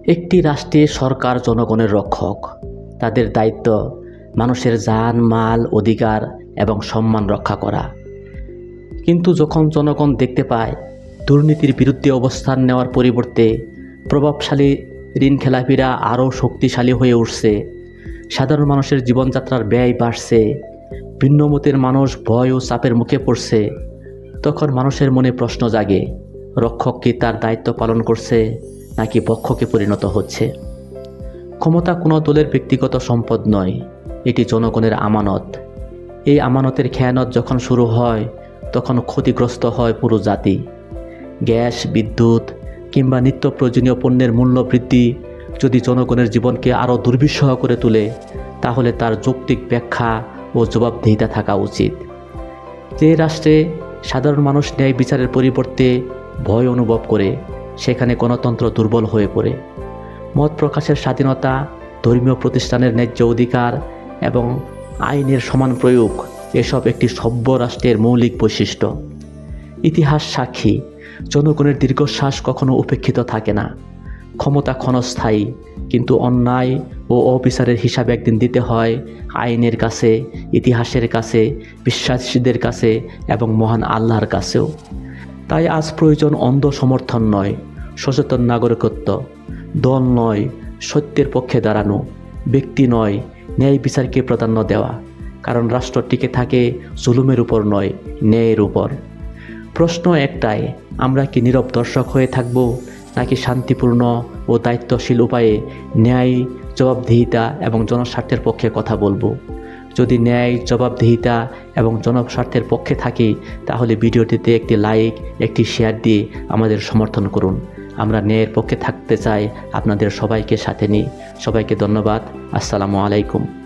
একটি রাষ্ট্রে সরকার জনগণের রক্ষক। তাদের দায়িত্ব মানুষের জান, মাল, অধিকার এবং সম্মান রক্ষা করা। কিন্তু যখন জনগণ দেখতে পায় দুর্নীতির বিরুদ্ধে অবস্থান নেওয়ার পরিবর্তে প্রভাবশালী ঋণখেলাপিরা আরও শক্তিশালী হয়ে উঠছে, সাধারণ মানুষের জীবনযাত্রার ব্যয় বাড়ছে, ভিন্নমতের মানুষ ভয় ও চাপের মুখে পড়ছে, তখন মানুষের মনে প্রশ্ন জাগে, রক্ষক কি তার দায়িত্ব পালন করছে নাকি পক্ষকে পরিণত হচ্ছে? ক্ষমতা কোনো দলের ব্যক্তিগত সম্পদ নয়, এটি জনগণের আমানত। এই আমানতের খেয়ানত যখন শুরু হয় তখন ক্ষতিগ্রস্ত হয় পুরো জাতি। গ্যাস, বিদ্যুৎ কিংবা নিত্য প্রয়োজনীয় পণ্যের মূল্য বৃদ্ধি যদি জনগণের জীবনকে আরও দুর্বিষহ করে তোলে, তাহলে তার যৌক্তিক ব্যাখ্যা ও জবাবদিহিতা থাকা উচিত। যে রাষ্ট্রে সাধারণ মানুষ ন্যায় বিচারের পরিবর্তে ভয় অনুভব করে, সেখানে গণতন্ত্র দুর্বল হয়ে পড়ে। মত প্রকাশের স্বাধীনতা, ধর্মীয় প্রতিষ্ঠানের ন্যায্য অধিকার এবং আইনের সমান প্রয়োগ এসব একটি সভ্য রাষ্ট্রের মৌলিক বৈশিষ্ট্য। ইতিহাস সাক্ষী, জনগণের দীর্ঘশ্বাস কখনো উপেক্ষিত থাকে না। ক্ষমতা ক্ষণস্থায়ী, কিন্তু অন্যায় ও অবিচারের হিসাব একদিন দিতে হয় আইনের কাছে, ইতিহাসের কাছে, বিশ্বাসীদের কাছে এবং মহান আল্লাহর কাছেও। তাই আজ প্রয়োজন অন্ধ সমর্থন নয়, সচেতন নাগরিকত্ব। দল নয়, সত্যের পক্ষে দাঁড়ানো। ব্যক্তি নয়, ন্যায় বিচারকে প্রাধান্য দেওয়া। কারণ রাষ্ট্র টিকে থাকে জুলুমের উপর নয়, ন্যায়ের উপর। প্রশ্ন একটাই, আমরা কি নীরব দর্শক হয়ে থাকব, নাকি শান্তিপূর্ণ ও দায়িত্বশীল উপায়ে ন্যায়, জবাবদিহিতা এবং জনস্বার্থের পক্ষে কথা বলবো? যদি ন্যায়, জবাবদিহিতা এবং জনস্বার্থের পক্ষে থাকি, তাহলে ভিডিওটিতে একটি লাইক, একটি শেয়ার দিয়ে আমাদের সমর্থন করুন। আমরা ন্যায়ের পক্ষে থাকতে চাই, আপনাদের সবাইকে সাথে নিই। সবাইকে ধন্যবাদ। আসসালামু আলাইকুম।